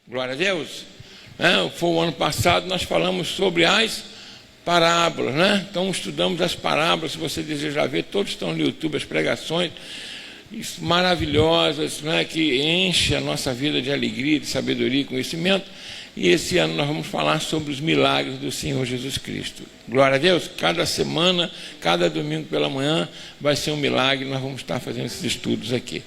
Glória a Deus. Foi o ano passado, nós falamos sobre as parábolas, né? Então estudamos as parábolas. Se você desejar ver, todos estão no YouTube, as pregações maravilhosas, né? Que enchem a nossa vida de alegria, de sabedoria e conhecimento. E esse ano nós vamos falar sobre os milagres do Senhor Jesus Cristo. Glória a Deus. Cada semana, cada domingo pela manhã vai ser um milagre. Nós vamos estar fazendo esses estudos aqui.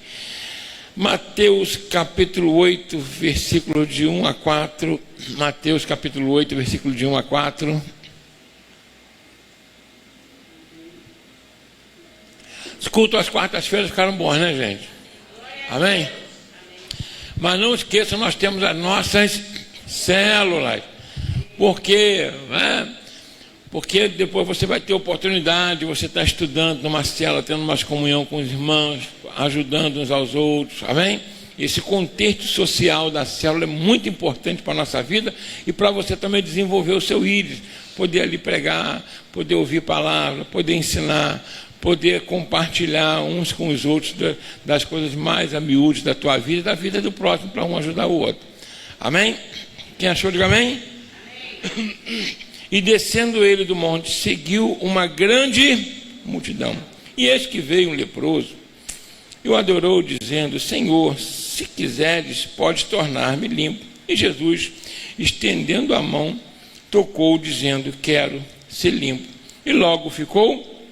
Mateus capítulo 8, versículo de 1 a 4. Mateus capítulo 8, versículo de 1 a 4. Os cultos às quartas-feiras ficaram bons, né, gente? Amém? Mas não esqueçam, nós temos as nossas células. Porque depois você vai ter oportunidade, você está estudando numa célula, tendo uma comunhão com os irmãos, ajudando uns aos outros, amém? Esse contexto social da célula é muito importante para a nossa vida e para você também desenvolver o seu íris, poder ali pregar, poder ouvir palavra, poder ensinar, poder compartilhar uns com os outros das coisas mais amiúdes da tua vida e da vida do próximo, para um ajudar o outro, amém? Quem achou, diga amém? Amém. E descendo ele do monte, seguiu uma grande multidão. E eis que veio um leproso, e o adorou, dizendo: Senhor, se quiseres, podes tornar-me limpo. E Jesus, estendendo a mão, tocou, dizendo: Quero ser limpo. E logo ficou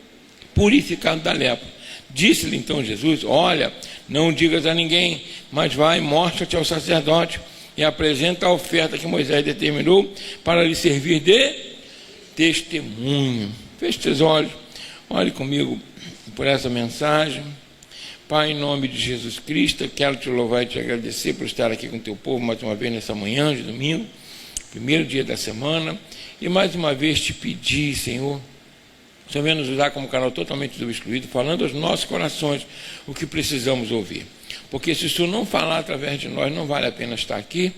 purificado da lepra. Disse-lhe então Jesus: Olha, não digas a ninguém, mas vai, mostra-te ao sacerdote e apresenta a oferta que Moisés determinou para lhe servir de testemunho. Feche teus olhos, olhe comigo por essa mensagem. Pai, em nome de Jesus Cristo, quero te louvar e te agradecer por estar aqui com o teu povo mais uma vez nessa manhã de domingo, primeiro dia da semana, e mais uma vez te pedir, Senhor, o Senhor venha nos usar como canal totalmente do excluído, falando aos nossos corações o que precisamos ouvir. Porque se o Senhor não falar através de nós, não vale a pena estar aqui,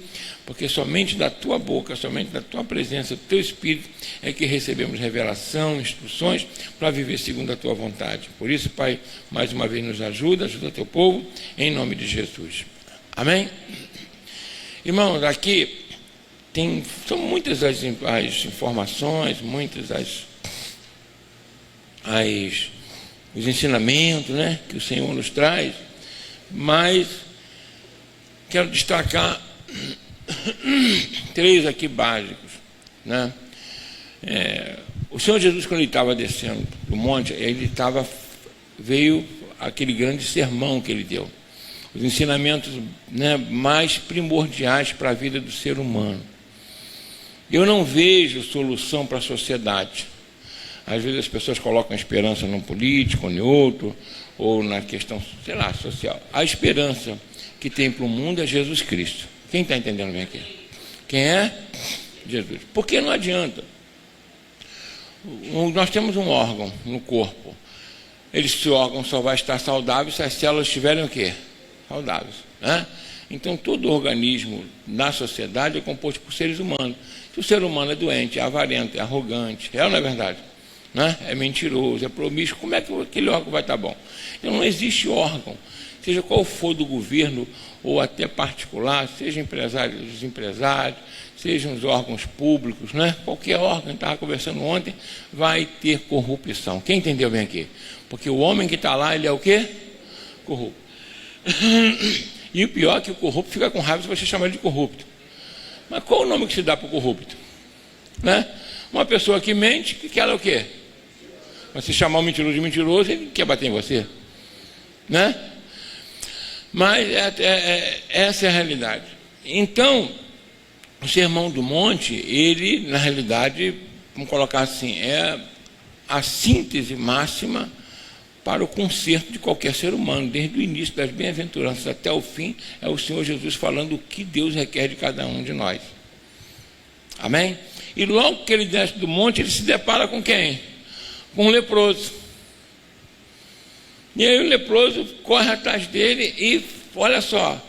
porque somente da tua boca, somente da tua presença, do teu Espírito, é que recebemos revelação, instruções, para viver segundo a tua vontade. Por isso, Pai, mais uma vez nos ajuda o teu povo, em nome de Jesus. Amém? Irmãos, aqui são muitas as informações, muitas os ensinamentos, né, que o Senhor nos traz, mas quero destacar três aqui básicos, né? O Senhor Jesus, quando ele estava descendo do monte, veio aquele grande sermão que ele deu, os ensinamentos, né, mais primordiais para a vida do ser humano. Eu não vejo solução para a sociedade. Às vezes as pessoas colocam esperança num político ou em outro, ou na questão, sei lá, social. A esperança que tem para o mundo é Jesus Cristo. Quem está entendendo bem aqui? Quem é? Jesus. Porque não adianta. Nós temos um órgão no corpo. Esse órgão só vai estar saudável se as células estiverem o quê? Saudáveis, né? Então, todo organismo na sociedade é composto por seres humanos. Se o ser humano é doente, é avarento, é arrogante, não é verdade? Né? É mentiroso, é promíscuo, como é que aquele órgão vai estar bom? Então não existe órgão, seja qual for do governo ou até particular, seja empresários, empresários, sejam os órgãos públicos, né? Qualquer órgão, estava conversando ontem, vai ter corrupção. Quem entendeu bem aqui? Porque o homem que está lá, ele é o quê? Corrupto. E o pior é que o corrupto fica com raiva se você chamar ele de corrupto. Mas qual o nome que se dá para o corrupto? Né? Uma pessoa que mente, que ela é o quê? Você chamar o mentiroso de mentiroso, ele quer bater em você, né? Mas essa é a realidade. Então, o Sermão do Monte, ele, na realidade, vamos colocar assim, é a síntese máxima para o conserto de qualquer ser humano, desde o início das bem-aventuranças até o fim, é o Senhor Jesus falando o que Deus requer de cada um de nós. Amém? E logo que ele desce do monte, ele se depara com quem? Com um leproso. E aí o leproso corre atrás dele e, olha só,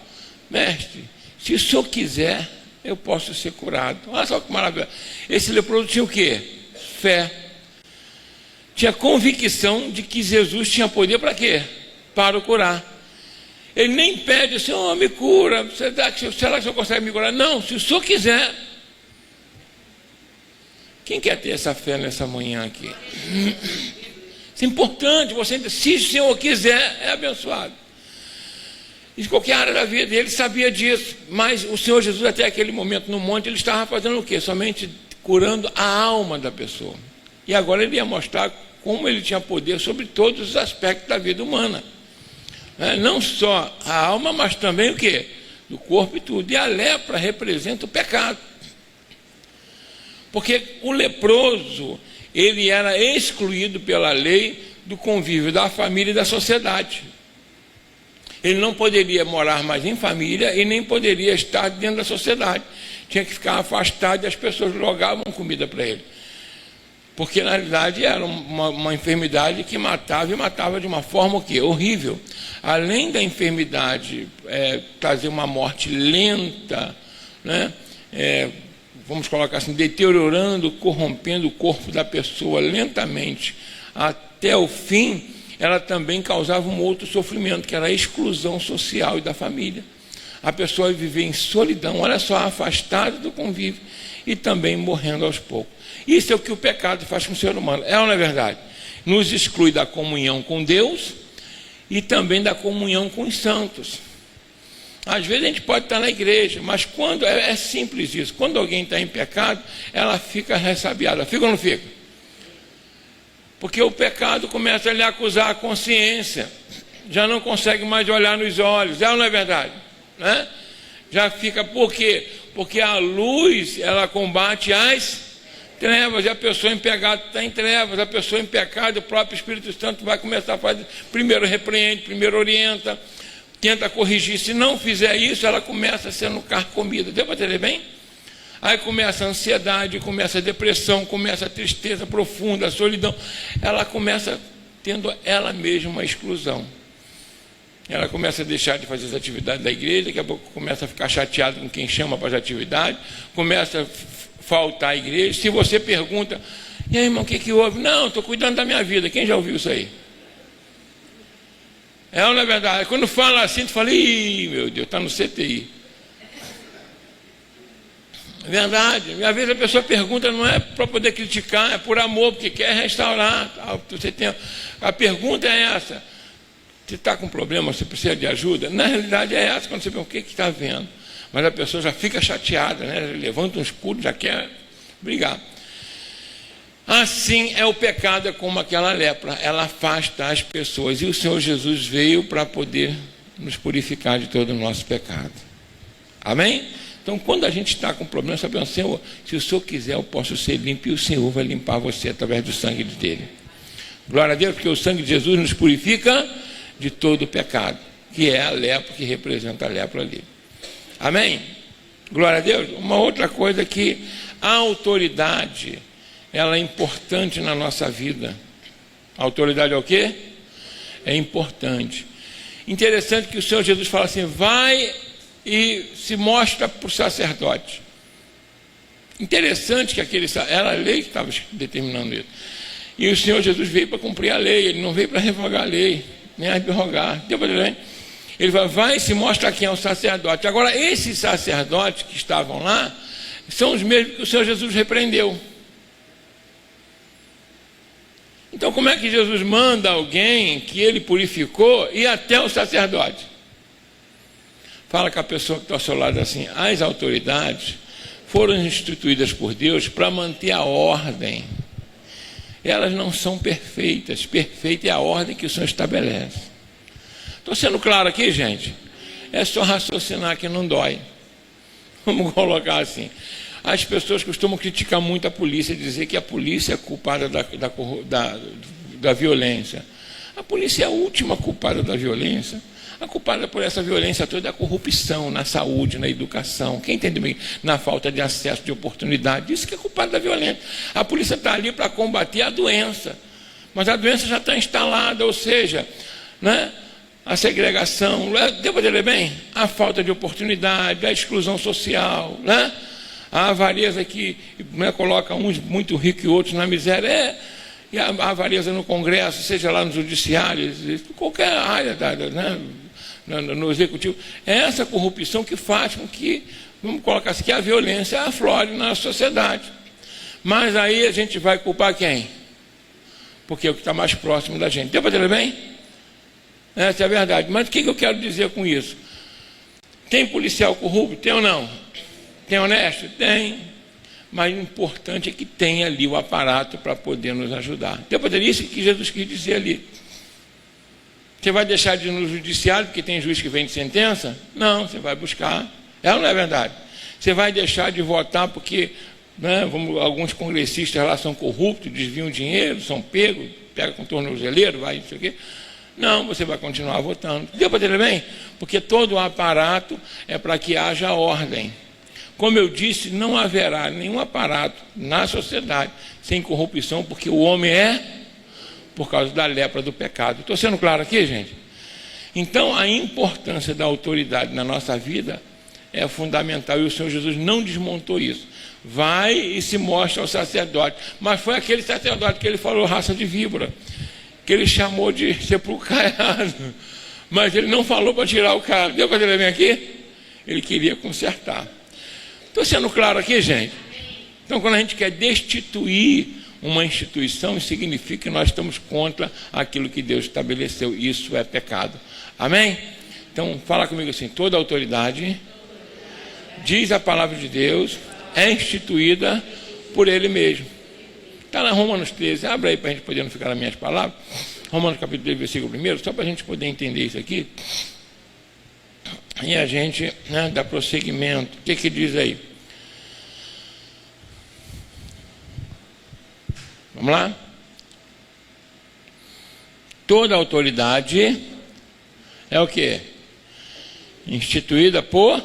mestre, se o senhor quiser, eu posso ser curado. Olha só que maravilha. Esse leproso tinha o quê? Fé. Tinha convicção de que Jesus tinha poder para quê? Para o curar. Ele nem pede, Senhor, me cura. Será que o Senhor consegue me curar? Não, se o Senhor quiser. Quem quer ter essa fé nessa manhã aqui? Isso é importante. Se o Senhor quiser, é abençoado. Em qualquer área da vida, ele sabia disso. Mas o Senhor Jesus, até aquele momento no monte, ele estava fazendo o quê? Somente curando a alma da pessoa. E agora ele ia mostrar como ele tinha poder sobre todos os aspectos da vida humana. Não só a alma, mas também o quê? Do corpo e tudo. E a lepra representa o pecado. Porque o leproso, ele era excluído pela lei do convívio da família e da sociedade. Ele não poderia morar mais em família e nem poderia estar dentro da sociedade. Tinha que ficar afastado e as pessoas jogavam comida para ele. Porque, na realidade, era uma enfermidade que matava, e matava de uma forma o quê? Horrível. Além da enfermidade trazer uma morte lenta, né? Vamos colocar assim, deteriorando, corrompendo o corpo da pessoa lentamente até o fim, ela também causava um outro sofrimento, que era a exclusão social e da família. A pessoa ia viver em solidão, olha só, afastada do convívio e também morrendo aos poucos. Isso é o que o pecado faz com o ser humano. É ou não é verdade? Nos exclui da comunhão com Deus e também da comunhão com os santos. Às vezes a gente pode estar na igreja, mas quando é simples isso. Quando alguém está em pecado, ela fica ressabiada. Fica ou não fica? Porque o pecado começa a lhe acusar a consciência. Já não consegue mais olhar nos olhos. É ou não é verdade? Né? Já fica, por quê? Porque a luz, ela combate as trevas, e a pessoa em pecado está em trevas, a pessoa em pecado, o próprio Espírito Santo vai começar a fazer, primeiro repreende, primeiro orienta, tenta corrigir. Se não fizer isso, ela começa sendo carcomida. Deu para entender bem? Aí começa a ansiedade, começa a depressão, começa a tristeza profunda, a solidão. Ela começa tendo ela mesma uma exclusão. Ela começa a deixar de fazer as atividades da igreja, daqui a pouco começa a ficar chateada com quem chama para as atividades, começa a faltar à igreja. Se você pergunta, e aí, irmão, o que houve? Não, estou cuidando da minha vida. Quem já ouviu isso aí? É ou não é verdade? Quando fala assim, tu fala, ih, meu Deus, está no CTI. É verdade. E às vezes a pessoa pergunta, não é para poder criticar, é por amor, porque quer restaurar. Você tem... A pergunta é essa. Você está com problema, você precisa de ajuda? Na realidade é essa, quando você pergunta, o que está vendo? Mas a pessoa já fica chateada, né? Levanta um escudo, já quer brigar. Assim é o pecado, é como aquela lepra, ela afasta as pessoas. E o Senhor Jesus veio para poder nos purificar de todo o nosso pecado. Amém? Então, quando a gente está com problema, você pensa, Senhor, se o Senhor quiser, eu posso ser limpo, e o Senhor vai limpar você através do sangue dele. Glória a Deus, porque o sangue de Jesus nos purifica de todo o pecado, que é a lepra, que representa a lepra ali. Amém? Glória a Deus. Uma outra coisa que a autoridade, ela é importante na nossa vida. A autoridade é o quê? É importante. Interessante que o Senhor Jesus fala assim, vai e se mostra para o sacerdote. Interessante que era a lei que estava determinando isso. E o Senhor Jesus veio para cumprir a lei, ele não veio para revogar a lei, nem abrogar. Ele vai e se mostra quem é o sacerdote. Agora, esses sacerdotes que estavam lá, são os mesmos que o Senhor Jesus repreendeu. Então, como é que Jesus manda alguém que ele purificou ir até o sacerdote? Fala com a pessoa que está ao seu lado assim, as autoridades foram instituídas por Deus para manter a ordem. Elas não são perfeitas, perfeita é a ordem que o Senhor estabelece. Estou sendo claro aqui, gente? É só raciocinar que não dói. Vamos colocar assim. As pessoas costumam criticar muito a polícia, dizer que a polícia é culpada da violência. A polícia é a última culpada da violência. A culpada por essa violência toda é a corrupção na saúde, na educação. Quem entende bem? Na falta de acesso, de oportunidade. Isso que é culpado da violência. A polícia está ali para combater a doença. Mas a doença já está instalada, ou seja, né? A segregação, deu para entender bem? A falta de oportunidade, a exclusão social, né? A avareza que, né, coloca uns muito ricos e outros na miséria, e a avareza no Congresso, seja lá no Judiciário, qualquer área, né, no executivo. É essa corrupção que faz com que, vamos colocar assim, que a violência aflore na sociedade. Mas aí a gente vai culpar quem? Porque é o que está mais próximo da gente. Deu para entender bem? Essa é a verdade. Mas o que eu quero dizer com isso? Tem policial corrupto? Tem ou não? Tem honesto? Tem. Mas o importante é que tenha ali o aparato para poder nos ajudar. Deu para entender isso que Jesus quis dizer ali? Você vai deixar de ir no judiciário porque tem juiz que vem de sentença? Não, você vai buscar. É ou não é verdade? Você vai deixar de votar porque alguns congressistas lá são corruptos, desviam dinheiro, são pegos, pega com tornozeleiro, vai, não sei o quê. Não, você vai continuar votando. Deu para entender bem? Porque todo o aparato é para que haja ordem. Como eu disse, não haverá nenhum aparato na sociedade sem corrupção, porque o homem é por causa da lepra do pecado. Estou sendo claro aqui, gente? Então, a importância da autoridade na nossa vida é fundamental, e o Senhor Jesus não desmontou isso. Vai e se mostra ao sacerdote. Mas foi aquele sacerdote que ele falou raça de víbora, que ele chamou de sepulcro. Mas ele não falou para tirar o cara. Deu para ele vir aqui? Ele queria consertar. Estou sendo claro aqui, gente? Então, quando a gente quer destituir uma instituição, isso significa que nós estamos contra aquilo que Deus estabeleceu. Isso é pecado. Amém? Então, fala comigo assim: toda autoridade, diz a palavra de Deus, é instituída por Ele mesmo. Está lá em Romanos 13, abre aí para a gente poder não ficar nas minhas palavras. Romanos capítulo 13, versículo 1, só para a gente poder entender isso aqui. E a gente dá prosseguimento. O que diz aí? Vamos lá? Toda autoridade é o quê? Instituída por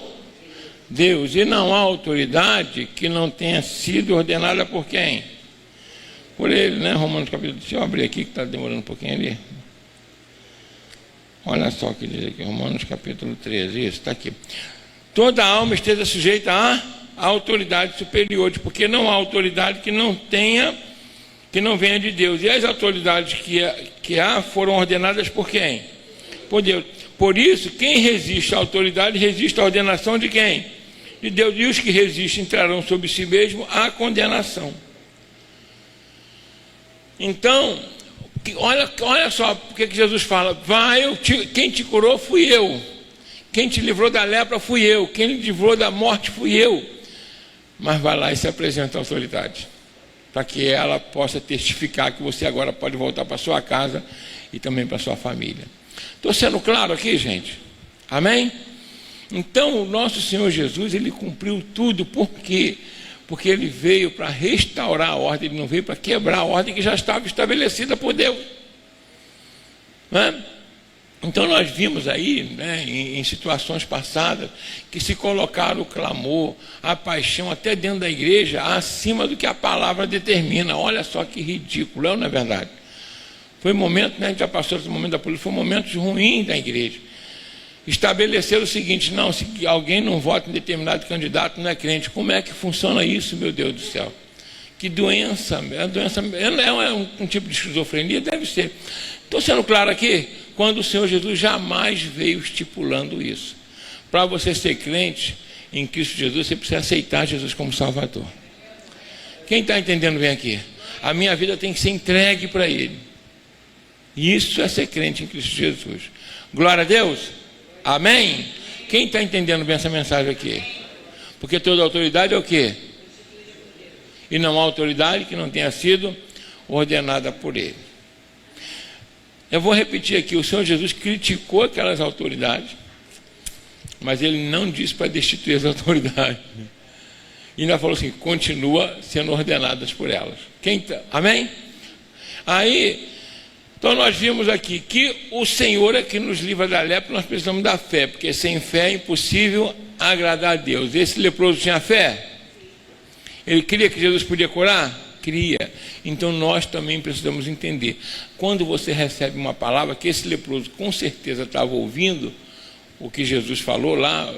Deus. E não há autoridade que não tenha sido ordenada por quem? Por Ele, né? Romanos capítulo... Deixa eu abrir aqui que está demorando um pouquinho ali. Olha só o que diz aqui, Romanos capítulo 13, isso, está aqui. Toda alma esteja sujeita a autoridades superiores, porque não há autoridade que não venha de Deus. E as autoridades que há foram ordenadas por quem? Por Deus. Por isso, quem resiste à autoridade, resiste à ordenação de quem? De Deus. E os que resistem entrarão sobre si mesmo à condenação. Então, olha só porque que Jesus fala: quem te curou fui eu, quem te livrou da lepra fui eu, quem te livrou da morte fui eu. Mas vai lá e se apresenta à autoridade, para que ela possa testificar que você agora pode voltar para sua casa e também para sua família. Estou sendo claro aqui, gente? Amém? Então, o nosso Senhor Jesus, Ele cumpriu tudo. Por quê? Porque Ele veio para restaurar a ordem, Ele não veio para quebrar a ordem que já estava estabelecida por Deus. Então nós vimos aí, em situações passadas, que se colocaram o clamor, a paixão, até dentro da igreja, acima do que a palavra determina. Olha só que ridículo, não é verdade? Foi um momento, a gente já passou esse momento da política, foi um momento ruim da igreja. Estabeleceram o seguinte: não, se alguém não vota em determinado candidato, não é crente. Como é que funciona isso, meu Deus do céu? Que doença, é um tipo de esquizofrenia? Deve ser. Estou sendo claro aqui? Quando o Senhor Jesus jamais veio estipulando isso. Para você ser crente em Cristo Jesus, você precisa aceitar Jesus como Salvador. Quem está entendendo bem aqui? A minha vida tem que ser entregue para Ele. Isso é ser crente em Cristo Jesus. Glória a Deus. Amém? Quem está entendendo bem essa mensagem aqui? Porque toda autoridade é o quê? E não há autoridade que não tenha sido ordenada por Ele. Eu vou repetir aqui: o Senhor Jesus criticou aquelas autoridades, mas Ele não disse para destituir as autoridades. E ainda falou assim: continua sendo ordenadas por elas. Amém? Aí, então nós vimos aqui que o Senhor é que nos livra da lepra. Nós precisamos da fé, porque sem fé é impossível agradar a Deus. Esse leproso tinha fé? Ele cria que Jesus podia curar? Cria. Então nós também precisamos entender, quando você recebe uma palavra, que esse leproso com certeza estava ouvindo o que Jesus falou lá,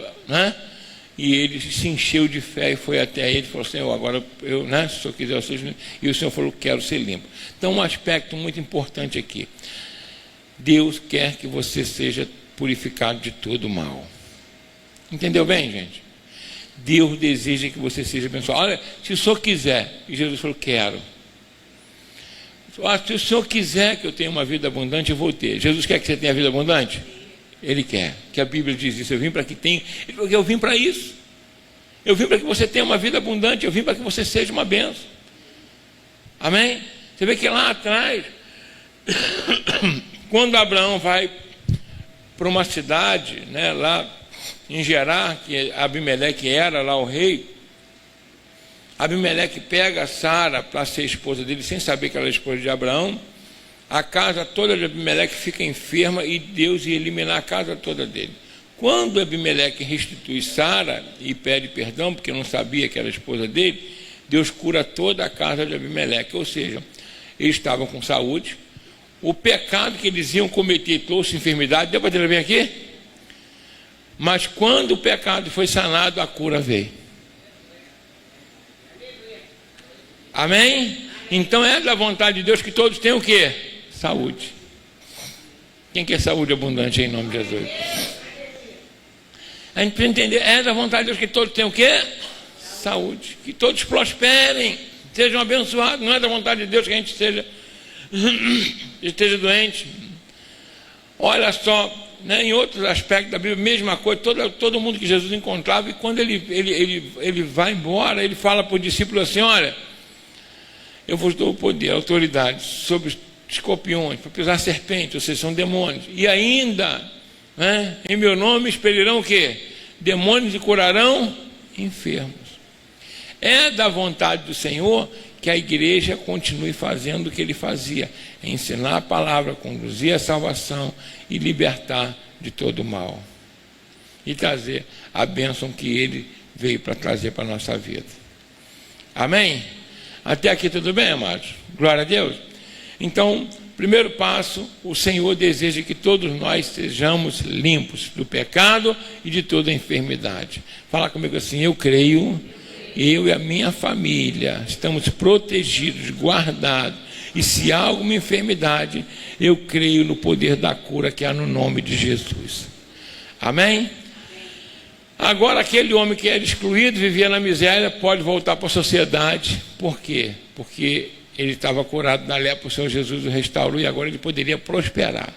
e ele se encheu de fé e foi até ele e falou: Senhor, agora eu, se o Senhor quiser, eu seja limpo. E o Senhor falou: quero ser limpo. Então, um aspecto muito importante aqui: Deus quer que você seja purificado de todo mal. Entendeu bem, gente? Deus deseja que você seja abençoado. Olha, se o Senhor quiser, e Jesus falou, quero. Se o Senhor quiser que eu tenha uma vida abundante, eu vou ter. Jesus quer que você tenha vida abundante? Ele quer, que a Bíblia diz isso. Eu vim para que tenha. Ele falou que eu vim para isso. Eu vim para que você tenha uma vida abundante. Eu vim para que você seja uma bênção. Amém? Você vê que lá atrás, quando Abraão vai para uma cidade, né, lá em Gerar, que Abimeleque era lá o rei, Abimeleque pega Sara para ser esposa dele, sem saber que ela é esposa de Abraão. A casa toda de Abimeleque fica enferma e Deus ia eliminar a casa toda dele. Quando Abimeleque restitui Sara e pede perdão, porque não sabia que era a esposa dele, Deus cura toda a casa de Abimeleque. Ou seja, eles estavam com saúde, o pecado que eles iam cometer trouxe enfermidade. Deu para ter bem aqui? Mas quando o pecado foi sanado, a cura veio. Amém? Então é da vontade de Deus que todos tenham o quê? Saúde. Quem quer saúde abundante em nome de Jesus? A gente precisa entender, é da vontade de Deus que todos tenham o quê? Saúde. Que todos prosperem, sejam abençoados. Não é da vontade de Deus que a gente esteja doente. Olha só, né, em outros aspectos da Bíblia, mesma coisa, todo mundo que Jesus encontrava, e quando ele vai embora, ele fala para o discípulo assim, olha, eu vos dou o poder, a autoridade sobre os escorpiões, para pisar serpentes, ou seja, são demônios, e ainda, né, em meu nome expelirão o quê? Demônios e curarão enfermos. É da vontade do Senhor que a igreja continue fazendo o que ele fazia, ensinar a palavra, conduzir a salvação e libertar de todo o mal e trazer a bênção que ele veio para trazer para a nossa vida. Amém? Até aqui tudo bem, amados? Glória a Deus. Então, primeiro passo, o Senhor deseja que todos nós sejamos limpos do pecado e de toda enfermidade. Fala comigo assim, eu creio, eu e a minha família estamos protegidos, guardados, e se há alguma enfermidade, eu creio no poder da cura que há no nome de Jesus. Amém? Agora aquele homem que era excluído, vivia na miséria, pode voltar para a sociedade. Por quê? Porque ele estava curado da lepra, o Senhor Jesus o restaurou e agora ele poderia prosperar,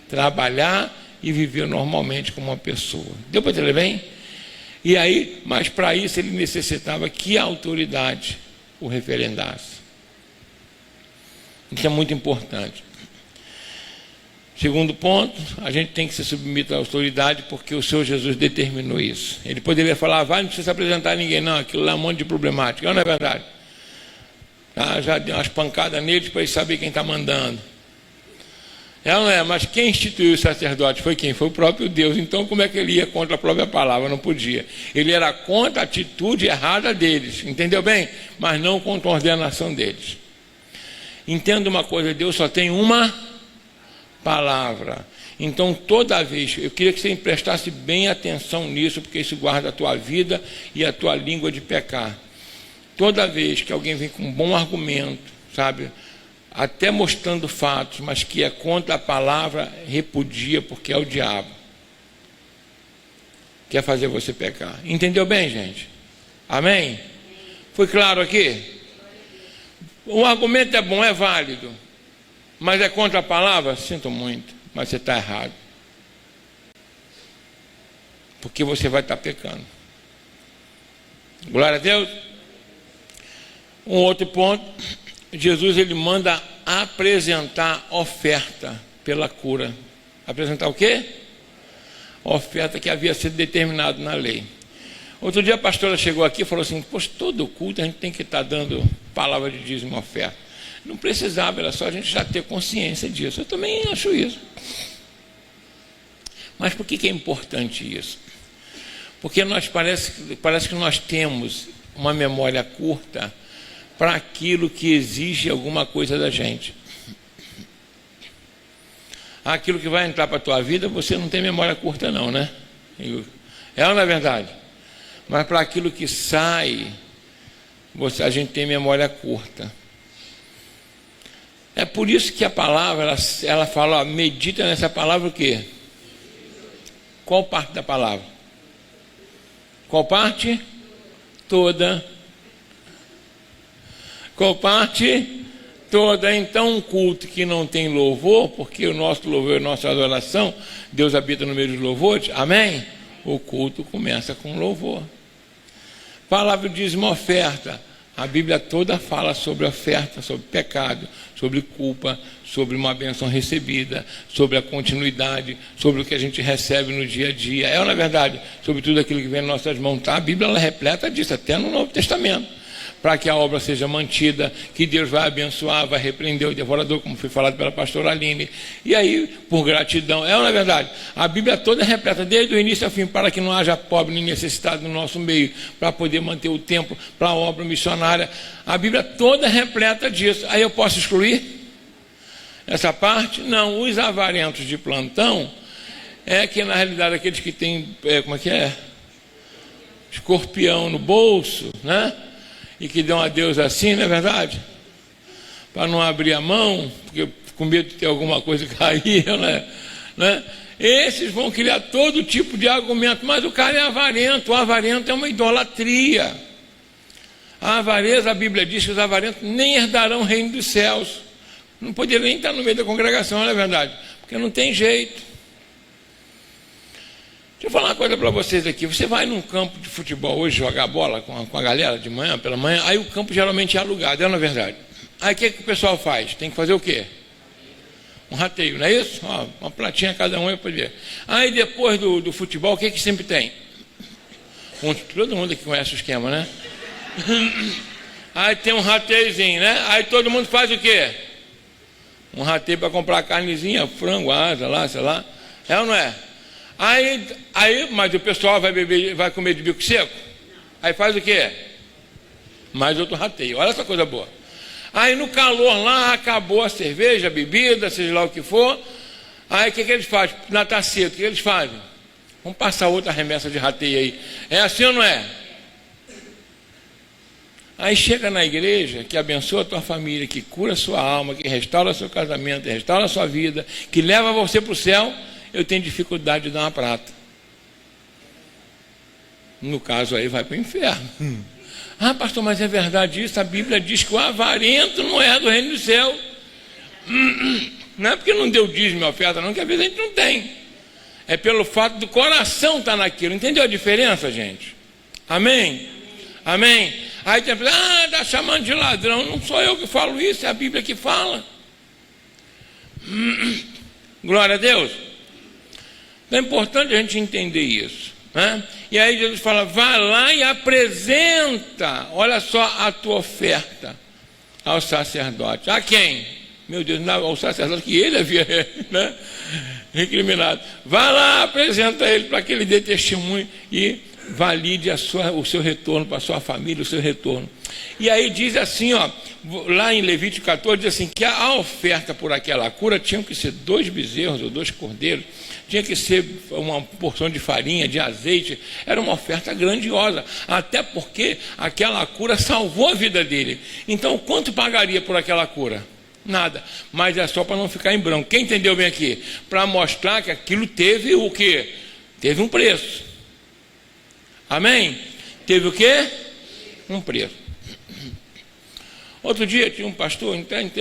trabalhar e viver normalmente como uma pessoa. Deu para entender bem? E aí, mas para isso ele necessitava que a autoridade o referendasse. Isso é muito importante. Segundo ponto, a gente tem que se submeter à autoridade porque o Senhor Jesus determinou isso. Ele poderia falar, vai, não precisa apresentar a ninguém não, aquilo lá é um monte de problemática. Não é verdade? Já deu umas pancadas neles para eles saberem quem está mandando. Não é, mas quem instituiu o sacerdote foi quem? Foi o próprio Deus. Então como é que ele ia contra a própria palavra? Não podia. Ele era contra a atitude errada deles, entendeu bem? Mas não contra a ordenação deles. Entenda uma coisa, Deus só tem uma palavra. Então toda vez, eu queria que você prestasse bem atenção nisso, porque isso guarda a tua vida e a tua língua de pecar. Toda vez que alguém vem com um bom argumento, sabe, até mostrando fatos, mas que é contra a palavra, repudia, porque é o diabo. Quer fazer você pecar. Entendeu bem, gente? Amém? Foi claro aqui? O argumento é bom, é válido, mas é contra a palavra? Sinto muito, mas você está errado. Porque você vai estar pecando. Glória a Deus. Um outro ponto, Jesus ele manda apresentar oferta pela cura. Apresentar o quê? Oferta que havia sido determinado na lei. Outro dia a pastora chegou aqui e falou assim, poxa, todo culto a gente tem que estar dando palavra de dízimo e oferta. Não precisava, era só a gente já ter consciência disso. Eu também acho isso. Mas por que é importante isso? Porque parece que nós temos uma memória curta para aquilo que exige alguma coisa da gente. Aquilo que vai entrar para a tua vida, você não tem memória curta não, né? É ou não é verdade? Mas para aquilo que sai, a gente tem memória curta. É por isso que a palavra, ela fala, ó, medita nessa palavra o quê? Qual parte da palavra? Qual parte? Toda. Qual parte? Toda. Então, um culto que não tem louvor, porque o nosso louvor é a nossa adoração, Deus habita no meio dos louvores, amém? O culto começa com louvor. Palavra dízimo, oferta. A Bíblia toda fala sobre oferta, sobre pecado, sobre culpa, sobre uma bênção recebida, sobre a continuidade, sobre o que a gente recebe no dia a dia. É, na verdade, sobre tudo aquilo que vem nas nossas mãos. Tá? A Bíblia ela é repleta disso, até no Novo Testamento. Para que a obra seja mantida, que Deus vai abençoar, vai repreender o devorador, como foi falado pela pastora Aline. E aí, por gratidão, na verdade, a Bíblia toda é repleta, desde o início ao fim, para que não haja pobre nem necessitado no nosso meio, para poder manter o templo, para a obra missionária. A Bíblia toda é repleta disso. Aí eu posso excluir essa parte? Não, os avarentos de plantão, que na realidade aqueles que têm, escorpião no bolso, né? E que dão a Deus assim, não é verdade? Para não abrir a mão, porque com medo de ter alguma coisa cair, né? Esses vão criar todo tipo de argumento, mas o cara é avarento, o avarento é uma idolatria. A avareza, a Bíblia diz que os avarentos nem herdarão o reino dos céus. Não poderia nem estar no meio da congregação, não é verdade? Porque não tem jeito. Deixa eu falar uma coisa para vocês aqui. Você vai num campo de futebol hoje jogar bola com a galera de manhã, pela manhã, aí o campo geralmente é alugado, não é verdade? Aí o que o pessoal faz? Tem que fazer o quê? Um rateio, não é isso? Ó, uma platinha cada um aí para ver. Aí depois do futebol, o que sempre tem? Todo mundo aqui conhece o esquema, né? Aí tem um rateiozinho, né? Aí todo mundo faz o quê? Um rateio para comprar carnezinha, frango, asa lá, sei lá. É ou não é? Mas o pessoal vai comer de bico seco? Aí faz o quê? Mais outro rateio. Olha essa coisa boa. Aí no calor lá, acabou a cerveja, a bebida, seja lá o que for. Aí o que eles fazem? Na taça, o que eles fazem? Vamos passar outra remessa de rateio aí. É assim ou não é? Aí chega na igreja, que abençoa a tua família, que cura a sua alma, que restaura seu casamento, que restaura a sua vida, que leva você para o céu. Eu tenho dificuldade de dar uma prata. No caso aí vai para o inferno. Ah, pastor, mas é verdade isso? A Bíblia diz que o avarento não é do reino do céu. Não é porque não deu dízimo e oferta não, que às vezes a gente não tem. É pelo fato do coração estar naquilo. Entendeu a diferença, gente? Amém? Amém? Aí tem pessoa, está chamando de ladrão. Não sou eu que falo isso, é a Bíblia que fala. Glória a Deus. É importante a gente entender isso, né? E aí Jesus fala, vai lá e apresenta, olha só a tua oferta ao sacerdote. A quem? Meu Deus, não, ao sacerdote que ele havia, né, recriminado. Vai lá, apresenta ele para que ele dê testemunho e valide o seu retorno para a sua família, o seu retorno. E aí diz assim, ó, lá em Levítico 14, diz assim, que a oferta por aquela cura tinham que ser 2 bezerros ou 2 cordeiros, tinha que ser uma porção de farinha, de azeite, era uma oferta grandiosa, até porque aquela cura salvou a vida dele. Então, quanto pagaria por aquela cura? Nada, mas é só para não ficar em branco. Quem entendeu bem aqui? Para mostrar que aquilo teve o quê? Teve um preço. Amém? Teve o quê? Um preço. Outro dia tinha um pastor,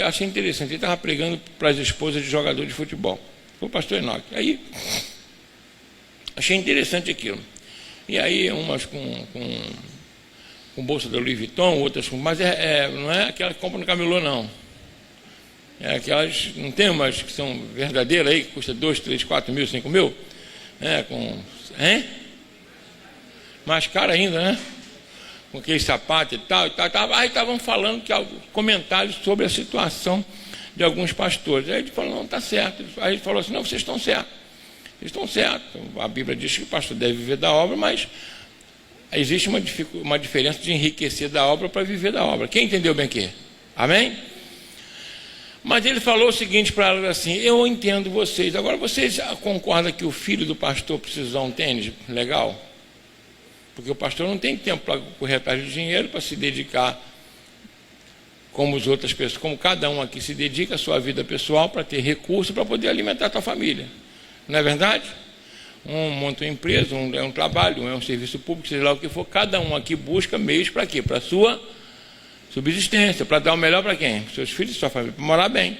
achei interessante, ele estava pregando para as esposas de jogador de futebol. Foi o pastor Enoque. Aí, achei interessante aquilo. E aí, umas com bolsa da Louis Vuitton, outras com... Mas não é aquela que compra no camelô, não. É aquelas, não tem umas que são verdadeiras aí, que custa 2, 3, 4 mil, 5 mil? Mais caro ainda, né? Com aquele sapato e tal. Aí estavam falando, comentários sobre a situação de alguns pastores. Aí ele falou, não, está certo. Aí ele falou assim, não, vocês estão certos. Vocês estão certos. A Bíblia diz que o pastor deve viver da obra, mas existe uma diferença de enriquecer da obra para viver da obra. Quem entendeu bem aqui? Amém? Mas ele falou o seguinte para elas assim, eu entendo vocês. Agora, vocês concordam que o filho do pastor precisa usar um tênis legal? Porque o pastor não tem tempo para correr atrás de dinheiro, para se dedicar como as outras pessoas, como cada um aqui se dedica à sua vida pessoal para ter recurso para poder alimentar a sua família. Não é verdade? um monta uma empresa, um é um trabalho, um é um serviço público, seja lá o que for, cada um aqui busca meios para quê? Para a sua subsistência, para dar o melhor para quem? Para seus filhos, sua família, para morar bem.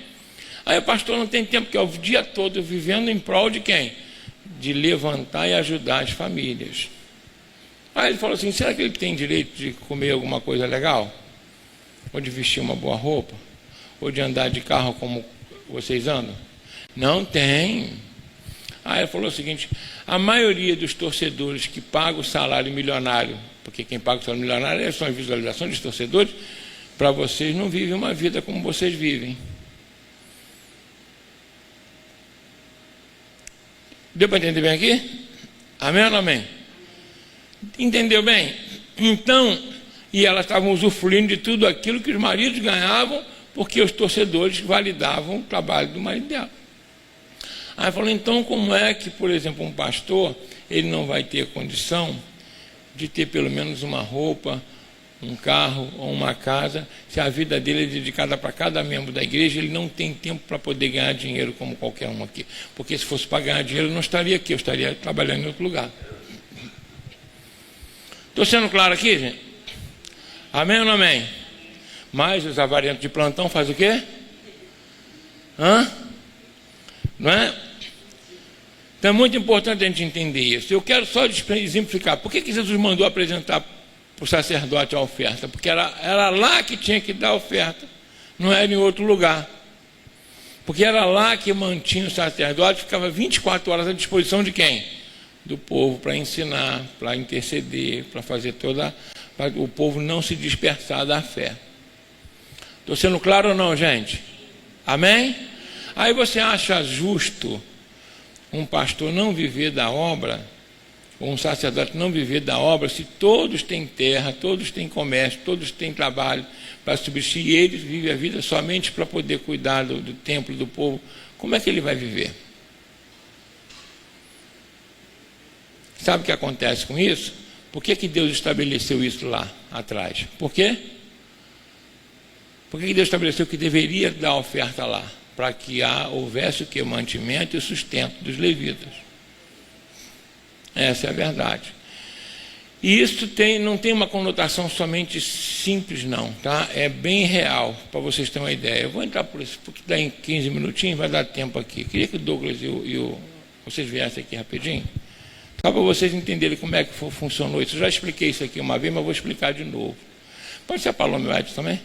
Aí o pastor não tem tempo, que é o dia todo vivendo em prol de quem? De levantar e ajudar as famílias. Aí ele falou assim, será que ele tem direito de comer alguma coisa legal? Ou de vestir uma boa roupa? Ou de andar de carro como vocês andam? Não tem. Aí ele falou o seguinte, a maioria dos torcedores que pagam o salário milionário, porque quem paga o salário milionário são as visualizações dos torcedores, para vocês não vivem uma vida como vocês vivem. Deu para entender bem aqui? Amém ou não amém? Entendeu bem? Então, e elas estavam usufruindo de tudo aquilo que os maridos ganhavam, porque os torcedores validavam o trabalho do marido dela. Aí falou, então como é que, por exemplo, um pastor, ele não vai ter condição de ter pelo menos uma roupa, um carro ou uma casa, se a vida dele é dedicada para cada membro da igreja, ele não tem tempo para poder ganhar dinheiro como qualquer um aqui. Porque se fosse para ganhar dinheiro, eu não estaria aqui, eu estaria trabalhando em outro lugar. Estou sendo claro aqui, gente? Amém ou não amém? Mas os avariantes de plantão fazem o quê? Não é? Então é muito importante a gente entender isso. Eu quero só exemplificar. Por que Jesus mandou apresentar para o sacerdote a oferta? Porque era lá que tinha que dar a oferta, não era em outro lugar. Porque era lá que mantinha o sacerdote, ficava 24 horas à disposição de quem? Do povo, para ensinar, para interceder, para fazer para o povo não se dispersar da fé. Estou sendo claro ou não, gente? Amém? Aí você acha justo um pastor não viver da obra, ou um sacerdote não viver da obra, se todos têm terra, todos têm comércio, todos têm trabalho para subsistir, e ele vive a vida somente para poder cuidar do templo do povo? Como é que ele vai viver? Sabe o que acontece com isso? Por que Deus estabeleceu isso lá atrás? Por quê? Por que Deus estabeleceu que deveria dar oferta lá? Para que houvesse o que? Mantimento e sustento dos levitas. Essa é a verdade. E isso não tem uma conotação somente simples, não, tá? É bem real, para vocês terem uma ideia. Eu vou entrar por isso, porque dá em 15 minutinhos, vai dar tempo aqui. Queria que o Douglas vocês viessem aqui rapidinho, só para vocês entenderem como é que funcionou isso. Eu já expliquei isso aqui uma vez, mas vou explicar de novo. Pode ser a Paloma e o Edson também?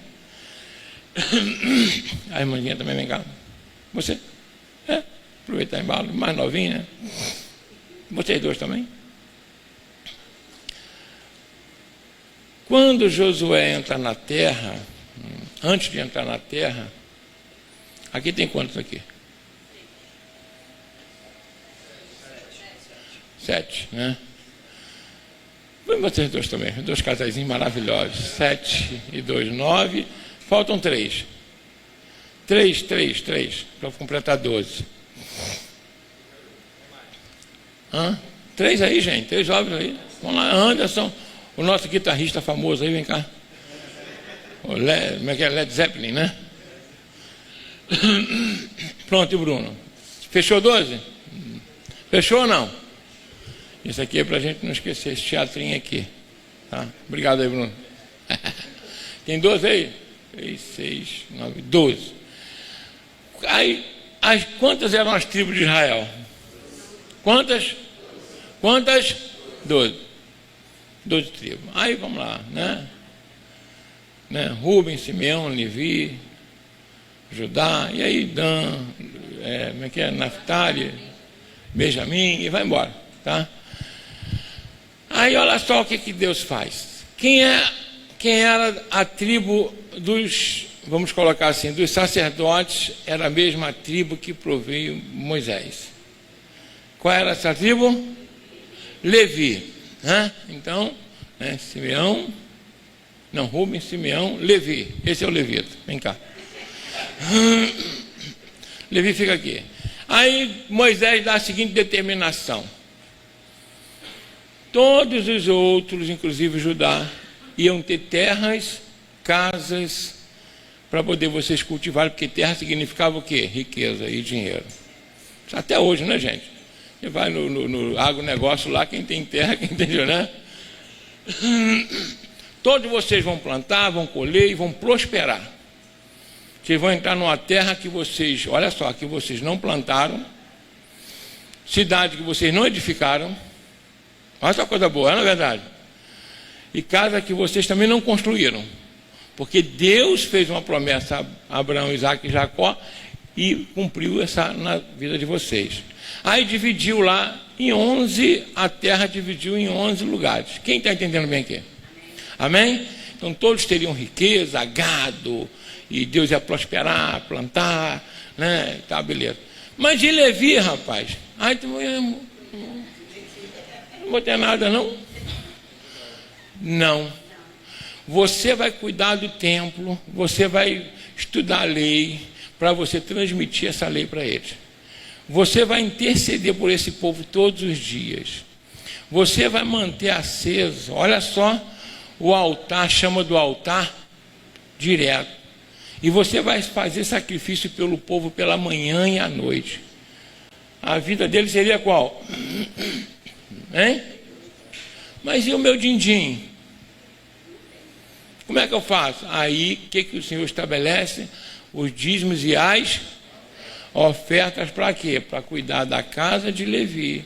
A irmãzinha também vem cá. Você? Aproveitar embalo, mais novinha, né? Vocês dois também? Quando Josué entra na terra, antes de entrar na terra, aqui tem quantos aqui? 7, né? Vocês dois também, 2 casaizinhos maravilhosos. 7 e 2, 9. Faltam 3. 3, para completar 12. 3 aí, gente, 3 jovens aí. Vamos lá, Anderson, o nosso guitarrista famoso aí, vem cá. Como é que é? Led Zeppelin, né? Pronto, e Bruno? Fechou 12? Fechou ou não? Isso aqui é para a gente não esquecer esse teatrinho aqui. Tá? Obrigado aí, Bruno. Tem 12 aí? 3, 6, 9, 12. Aí, quantas eram as tribos de Israel? Quantas? 12. 12 tribos. Aí vamos lá, né? Rubem, Simeão, Levi, Judá, e aí Dan, como é que é? Naftali, Benjamim, e vai embora, tá? Aí olha só o que Deus faz. Quem era a tribo dos, vamos colocar assim, dos sacerdotes, era a mesma tribo que proveio Moisés. Qual era essa tribo? Levi. Então, Simeão, não, Rubem, Simeão, Levi. Esse é o levita. Vem cá. Levi fica aqui. Aí Moisés dá a seguinte determinação: todos os outros, inclusive Judá, iam ter terras, casas, para poder vocês cultivarem, porque terra significava o quê? Riqueza e dinheiro. Até hoje, né, gente? Você vai no agronegócio lá, quem tem terra, quem tem, né? Todos vocês vão plantar, vão colher e vão prosperar. Vocês vão entrar numa terra que vocês, olha só, que vocês não plantaram, cidade que vocês não edificaram, olha só coisa boa, não é verdade? E casa que vocês também não construíram, porque Deus fez uma promessa a Abraão, Isaac e Jacó e cumpriu essa na vida de vocês. Aí dividiu lá em 11, a terra dividiu em 11 lugares. Quem está entendendo bem aqui? Amém? Então todos teriam riqueza, gado, e Deus ia prosperar, plantar, né? Tá, beleza. Mas de Levi, rapaz, ai, não vou ter nada, não? Não. Você vai cuidar do templo, você vai estudar a lei, para você transmitir essa lei para eles. Você vai interceder por esse povo todos os dias. Você vai manter aceso, olha só, o altar, chama do altar direto. E você vai fazer sacrifício pelo povo pela manhã e à noite. A vida dele seria qual? Hein? Mas e o meu din-din? Como é que eu faço? Aí, o que o Senhor estabelece? Os dízimos e as ofertas para quê? Para cuidar da casa de Levi.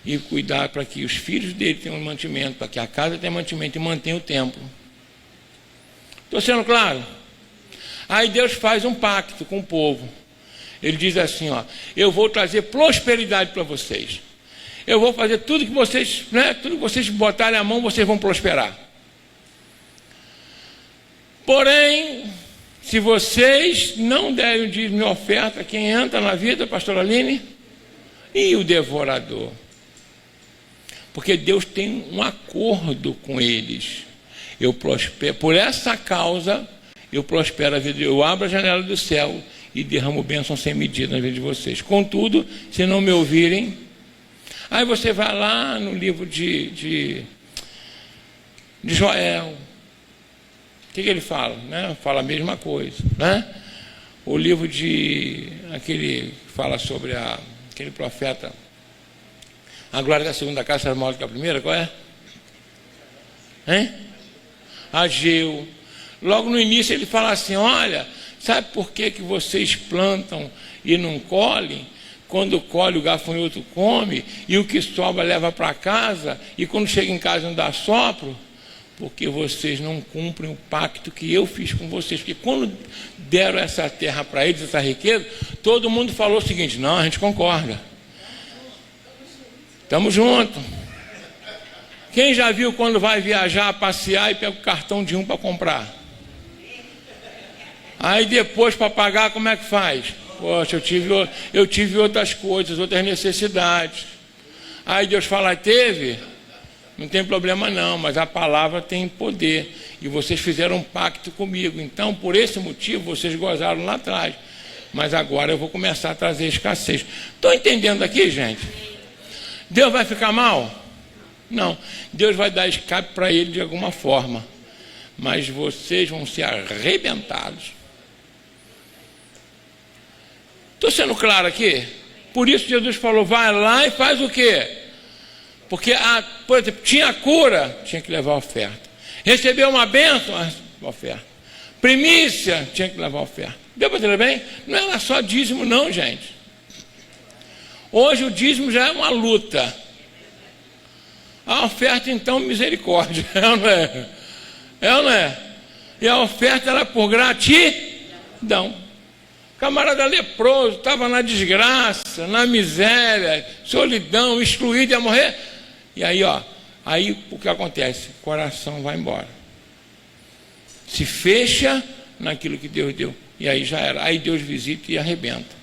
E cuidar para que os filhos dele tenham mantimento, para que a casa tenha mantimento e mantenha o templo. Estou sendo claro? Aí Deus faz um pacto com o povo. Ele diz assim, ó, eu vou trazer prosperidade para vocês. Eu vou fazer tudo que vocês, né, tudo que vocês botarem a mão, vocês vão prosperar. Porém, se vocês não derem o dízimo e oferta, quem entra na vida, pastor Aline? E o devorador. Porque Deus tem um acordo com eles. Eu prospero, por essa causa, eu prospero a vida. Eu abro a janela do céu e derramo bênção sem medida na vida de vocês. Contudo, se não me ouvirem, aí você vai lá no livro de Joel. O que ele fala? Né? Fala a mesma coisa. Né? O livro de aquele que fala sobre aquele profeta, a glória da segunda casa será maior do que a primeira, qual é? Hein? Ageu. Logo no início ele fala assim, olha, sabe por que vocês plantam e não colhem? Quando colhe o gafanhoto come, e o que sobra leva para casa, e quando chega em casa não dá sopro? Porque vocês não cumprem o pacto que eu fiz com vocês. Porque quando deram essa terra para eles, essa riqueza, todo mundo falou o seguinte, não, a gente concorda. Estamos juntos. Quem já viu quando vai viajar, passear e pega o cartão de um para comprar? Aí depois para pagar, como é que faz? Poxa, eu tive outras coisas, outras necessidades. Aí Deus fala, teve? Não tem problema não, mas a palavra tem poder. E vocês fizeram um pacto comigo. Então, por esse motivo, vocês gozaram lá atrás. Mas agora eu vou começar a trazer escassez. Estão entendendo aqui, gente? Deus vai ficar mal? Não. Deus vai dar escape para ele de alguma forma. Mas vocês vão ser arrebentados. Estou sendo claro aqui? Por isso Jesus falou, vai lá e faz o quê? Porque, por exemplo, tinha cura, tinha que levar oferta. Recebeu uma bênção, oferta. Primícia, tinha que levar oferta. Deu para entender bem? Não era só dízimo não, gente. Hoje o dízimo já é uma luta. A oferta, então, misericórdia. É ou não é? É ou não é? E a oferta era por gratidão. Camarada leproso, estava na desgraça, na miséria, solidão, excluído, ia morrer. E aí, ó, aí o que acontece? O coração vai embora. Se fecha naquilo que Deus deu. E aí já era. Aí Deus visita e arrebenta.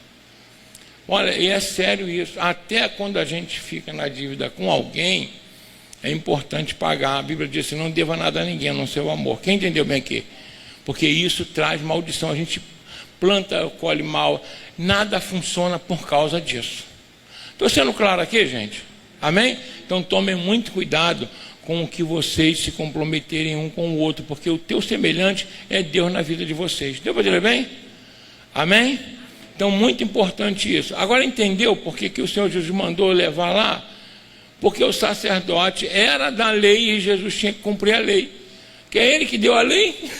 Olha, e é sério isso. Até quando a gente fica na dívida com alguém, é importante pagar. A Bíblia diz assim, não deva nada a ninguém, a não ser o amor. Quem entendeu bem aqui? Porque isso traz maldição. A gente planta, colhe mal. Nada funciona por causa disso. Estou sendo claro aqui, gente? Amém? Então tomem muito cuidado com o que vocês se comprometerem um com o outro, porque o teu semelhante é Deus na vida de vocês. Deu para dizer bem? Amém? Então, muito importante isso. Agora, entendeu por que o Senhor Jesus mandou levar lá? Porque o sacerdote era da lei e Jesus tinha que cumprir a lei. Que é ele que deu a lei.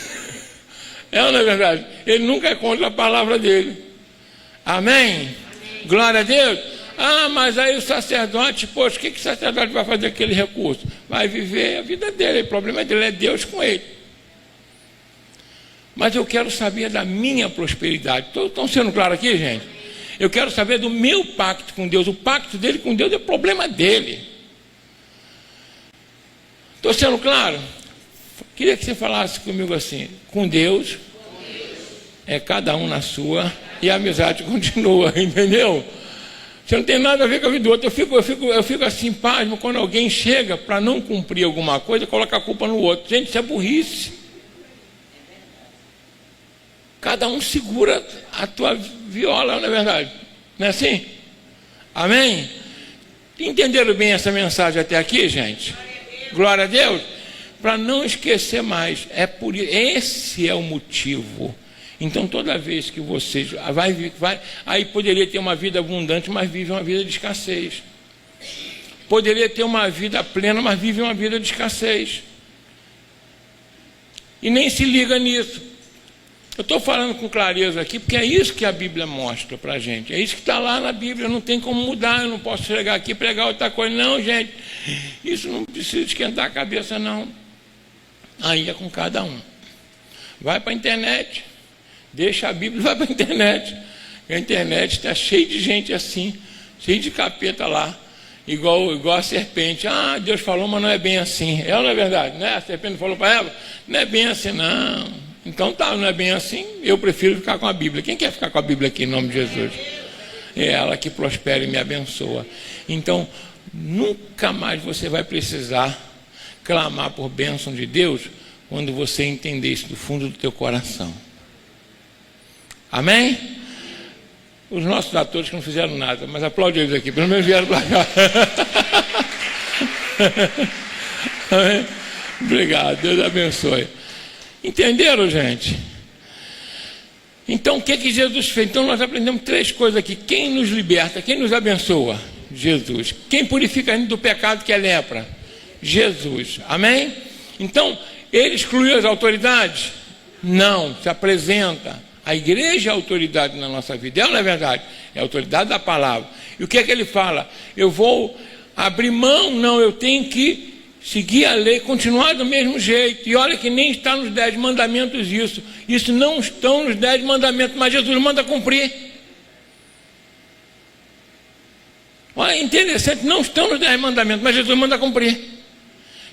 É ou não é verdade? Ele nunca é contra a palavra dele. Amém? Glória a Deus. Ah, mas aí o sacerdote, poxa, o que o sacerdote vai fazer com aquele recurso? Vai viver a vida dele. O problema dele é Deus com ele. Mas eu quero saber da minha prosperidade. Estão sendo claros aqui, gente? Eu quero saber do meu pacto com Deus. O pacto dele com Deus é problema dele. Estou sendo claro? Queria que você falasse comigo assim: com Deus é cada um na sua e a amizade continua, entendeu? Você não tem nada a ver com a vida do outro. Eu fico assim, pasmo, quando alguém chega para não cumprir alguma coisa, coloca a culpa no outro. Gente, isso é burrice. Cada um segura a tua viola, não é verdade? Não é assim? Amém? Entenderam bem essa mensagem até aqui, gente? Glória a Deus. Para não esquecer mais, esse é o motivo. Então, toda vez que você aí poderia ter uma vida abundante, mas vive uma vida de escassez. Poderia ter uma vida plena, mas vive uma vida de escassez. E nem se liga nisso. Eu estou falando com clareza aqui, porque é isso que a Bíblia mostra para a gente. É isso que está lá na Bíblia, não tem como mudar. Eu não posso chegar aqui e pregar outra coisa. Não, gente, isso não precisa esquentar a cabeça, não. Aí é com cada um. Vai para a internet, deixa a Bíblia e vai para a internet. A internet está cheia de gente assim, cheia de capeta lá, igual a serpente. Ah, Deus falou, mas não é bem assim. É ou não é verdade? Né? A serpente falou para ela, não é bem assim, não. Então tá, não é bem assim. Eu prefiro ficar com a Bíblia. Quem quer ficar com a Bíblia aqui em nome de Jesus? É ela que prospera e me abençoa. Então, nunca mais você vai precisar clamar por bênção de Deus quando você entender isso do fundo do teu coração. Amém? Os nossos atores que não fizeram nada, mas aplaude eles aqui, pelo menos vieram para cá. Amém? Obrigado, Deus abençoe. Entenderam, gente? Então, o que Jesus fez? Então, nós aprendemos 3 coisas aqui. Quem nos liberta? Quem nos abençoa? Jesus. Quem purifica a gente do pecado, que é lepra? Jesus. Amém? Então, ele excluiu as autoridades? Não. Se apresenta. A igreja é a autoridade na nossa vida. É ou não é verdade? É a autoridade da palavra. E o que é que ele fala? Eu vou abrir mão? Não, eu tenho que seguir a lei, continuar do mesmo jeito. E olha que nem está nos 10 mandamentos isso. Isso não estão nos 10 mandamentos, mas Jesus manda cumprir. Olha, interessante, não estão nos 10 mandamentos, mas Jesus manda cumprir.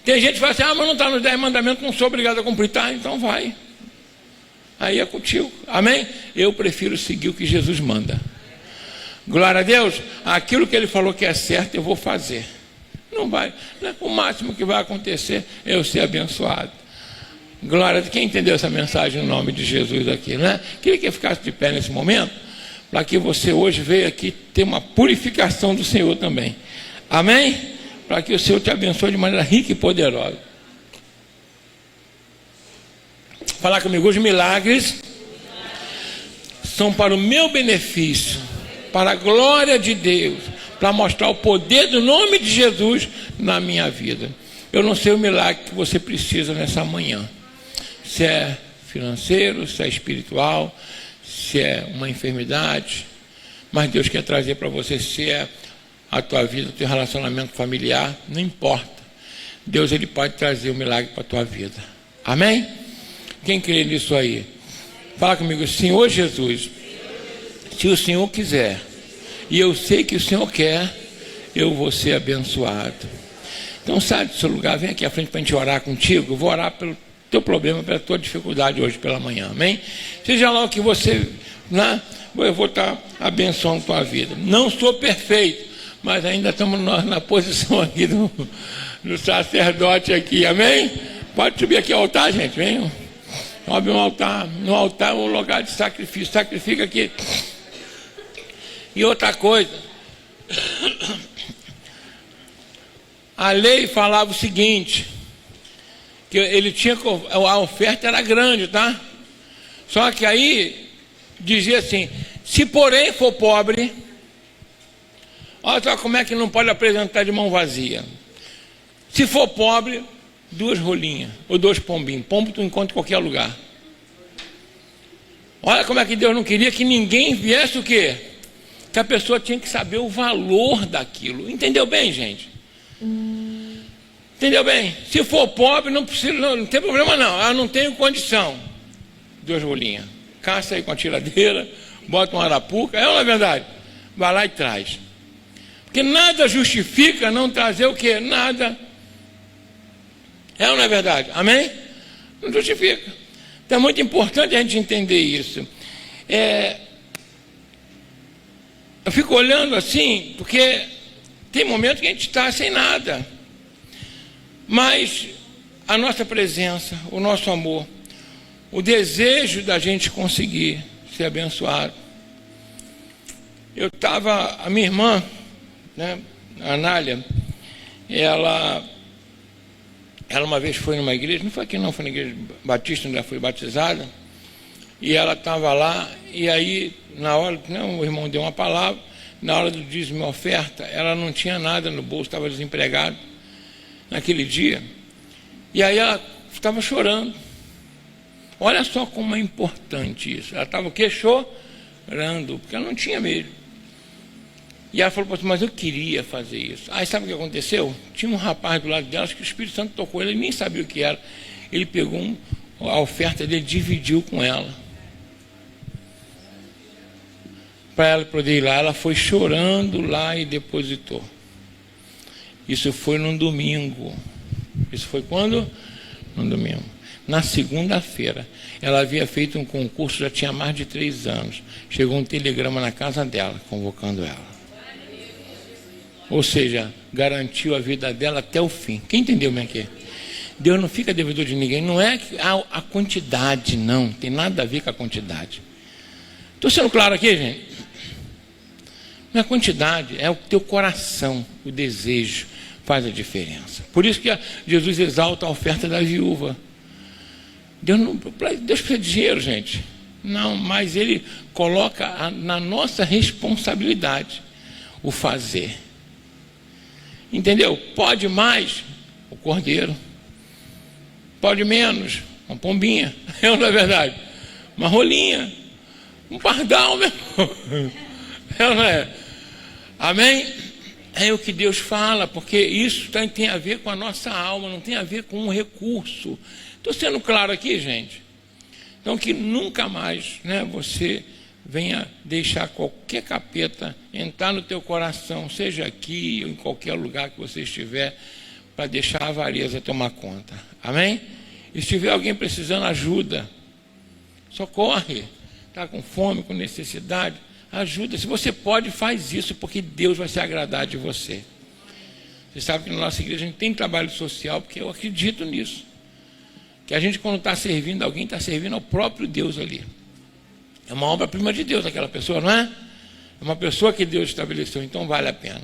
Tem gente que fala assim, mas não está nos 10 mandamentos, não sou obrigado a cumprir. Tá, então vai. Aí é contigo. Amém? Eu prefiro seguir o que Jesus manda. Glória a Deus. Aquilo que ele falou que é certo, eu vou fazer. Não vai, né? O máximo que vai acontecer é eu ser abençoado. Glória a Deus. Quem entendeu essa mensagem no nome de Jesus aqui, né? Queria que ficasse de pé nesse momento, para que você hoje veio aqui ter uma purificação do Senhor também. Amém? Para que o Senhor te abençoe de maneira rica e poderosa. Falar comigo, os milagres são para o meu benefício, para a glória de Deus, para mostrar o poder do nome de Jesus na minha vida. Eu não sei o milagre que você precisa nessa manhã. Se é financeiro, se é espiritual, se é uma enfermidade. Mas Deus quer trazer para você, se é a tua vida, o teu relacionamento familiar, não importa. Deus, ele pode trazer o milagre para a tua vida. Amém? Quem crê nisso aí? Fala comigo, Senhor Jesus, se o Senhor quiser, e eu sei que o Senhor quer, eu vou ser abençoado. Então sai do seu lugar, vem aqui à frente para a gente orar contigo. Eu vou orar pelo teu problema, pela tua dificuldade hoje pela manhã, amém? Seja lá o que você, né? Eu vou estar abençoando a tua vida. Não sou perfeito, mas ainda estamos na posição aqui do sacerdote aqui, amém? Pode subir aqui ao altar, gente, vem. Sobe um altar, no altar é um lugar de sacrifício, sacrifica aqui. E outra coisa, a lei falava o seguinte, que ele tinha, a oferta era grande, tá? Só que aí dizia assim, Se porém for pobre, olha só como é que não pode apresentar de mão vazia. Se for pobre, 2 rolinhas ou 2 pombinhos. Pombo tu encontra em qualquer lugar. Olha como é que Deus não queria que ninguém viesse o quê? Que a pessoa tinha que saber o valor daquilo. Entendeu bem, gente? Entendeu bem? Se for pobre, não precisa, não tem problema não. Ah, não tenho condição. 2 rolinhas. Caça aí com a tiradeira, bota uma arapuca. É ou não é verdade? Vai lá e traz. Porque nada justifica não trazer o quê? Nada. É ou não é verdade? Amém? Não justifica. Então é muito importante a gente entender isso. Eu fico olhando assim, porque tem momentos que a gente está sem nada. Mas a nossa presença, o nosso amor, o desejo da gente conseguir ser abençoado. A minha irmã, né, a Anália, ela uma vez foi numa igreja, não foi aqui não, foi na igreja batista, onde ela foi batizada, e ela estava lá, e aí, na hora, né, o irmão deu uma palavra, na hora do dízimo e oferta, ela não tinha nada no bolso, estava desempregada naquele dia, e aí ela estava chorando. Olha só como é importante isso. Ela estava o quê? Chorando, porque ela não tinha mesmo. E ela falou assim, mas eu queria fazer isso. Aí sabe o que aconteceu? Tinha um rapaz do lado dela, acho que o Espírito Santo tocou ele nem sabia o que era. Ele pegou a oferta dele, dividiu com ela. Para ela poder ir lá, ela foi chorando lá e depositou. Isso foi num domingo. Isso foi quando? No domingo. Na segunda-feira, ela havia feito um concurso, já tinha mais de 3 anos. Chegou um telegrama na casa dela, convocando ela. Ou seja, garantiu a vida dela até o fim. Quem entendeu bem aqui? Deus não fica devedor de ninguém. Não é a quantidade, não. Tem nada a ver com a quantidade. Estou sendo claro aqui, gente? Não é a quantidade, é o teu coração, o desejo faz a diferença. Por isso que Jesus exalta a oferta da viúva. Deus precisa de dinheiro, gente. Não, mas Ele coloca na nossa responsabilidade o fazer. Entendeu? Pode mais, o cordeiro. Pode menos, uma pombinha. Não é verdade? Uma rolinha. Um pardal, meu irmão. Não é? Amém? É o que Deus fala, porque isso tem a ver com a nossa alma, não tem a ver com um recurso. Estou sendo claro aqui, gente? Então, que nunca mais, né, você venha deixar qualquer capeta entrar no teu coração, seja aqui ou em qualquer lugar que você estiver, para deixar a avareza tomar conta. Amém? E se tiver alguém precisando, ajuda. Socorre. Está com fome, com necessidade, ajuda. Se você pode, faz isso, porque Deus vai se agradar de você. Você sabe que na nossa igreja a gente tem trabalho social, porque eu acredito nisso. Que a gente, quando está servindo alguém, está servindo ao próprio Deus ali. É uma obra-prima de Deus aquela pessoa, não é? É uma pessoa que Deus estabeleceu, então vale a pena.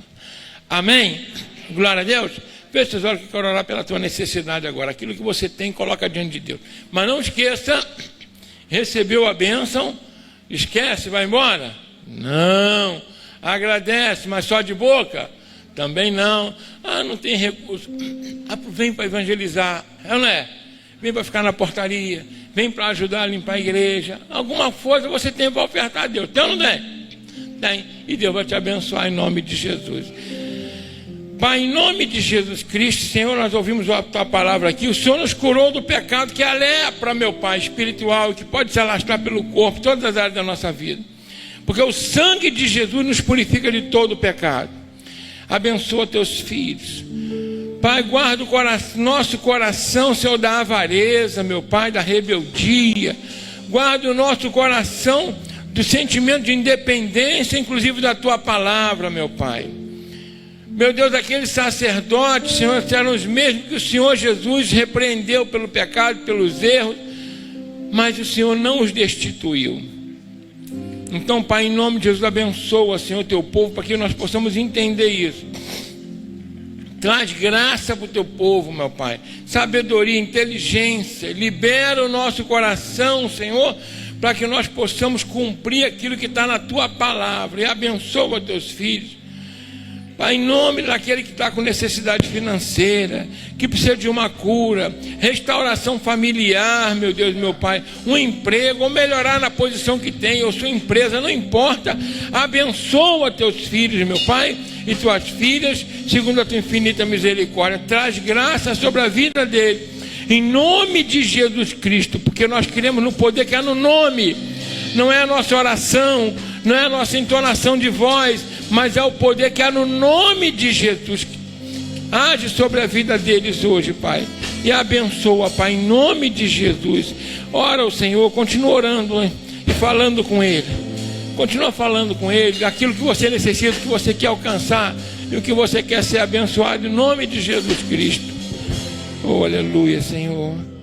Amém? Glória a Deus. Feche seus olhos que eu quero orar pela tua necessidade agora. Aquilo que você tem, coloca diante de Deus. Mas não esqueça, recebeu a bênção, esquece, vai embora? Não. Agradece, mas só de boca? Também não. Ah, não tem recurso. Ah, vem para evangelizar, não é? Vem para ficar na portaria, vem para ajudar a limpar a igreja. Alguma coisa você tem para ofertar a Deus. Tem ou não tem? Tem. E Deus vai te abençoar em nome de Jesus. Pai, em nome de Jesus Cristo, Senhor, nós ouvimos a tua palavra aqui. O Senhor nos curou do pecado, que é a lepra, meu Pai, espiritual, que pode se alastrar pelo corpo, todas as áreas da nossa vida. Porque o sangue de Jesus nos purifica de todo o pecado. Abençoa teus filhos. Pai, guarda nosso coração, Senhor, da avareza, meu Pai, da rebeldia. Guarda o nosso coração do sentimento de independência, inclusive da Tua palavra, meu Pai. Meu Deus, aqueles sacerdotes, Senhor, eram os mesmos que o Senhor Jesus repreendeu pelo pecado, pelos erros, mas o Senhor não os destituiu. Então, Pai, em nome de Jesus, abençoa, Senhor, Teu povo, para que nós possamos entender isso. Traz graça para o Teu povo, meu Pai. Sabedoria, inteligência. Libera o nosso coração, Senhor, para que nós possamos cumprir aquilo que está na tua palavra. E abençoa teus filhos, Pai, em nome daquele que está com necessidade financeira, que precisa de uma cura, restauração familiar, meu Deus, meu Pai, um emprego, ou melhorar na posição que tem, ou sua empresa, não importa. Abençoa teus filhos, meu Pai, e tuas filhas, segundo a tua infinita misericórdia. Traz graça sobre a vida dele, em nome de Jesus Cristo, porque nós queremos no poder que há no nome. Não é a nossa oração, não é a nossa entonação de voz, mas é o poder que há no nome de Jesus. Age sobre a vida deles hoje, Pai, e abençoa, Pai, em nome de Jesus. Ora o Senhor, continua orando, hein? E falando com ele. Continua falando com ele, aquilo que você necessita, o que você quer alcançar, e o que você quer ser abençoado, em nome de Jesus Cristo. Oh, aleluia, Senhor.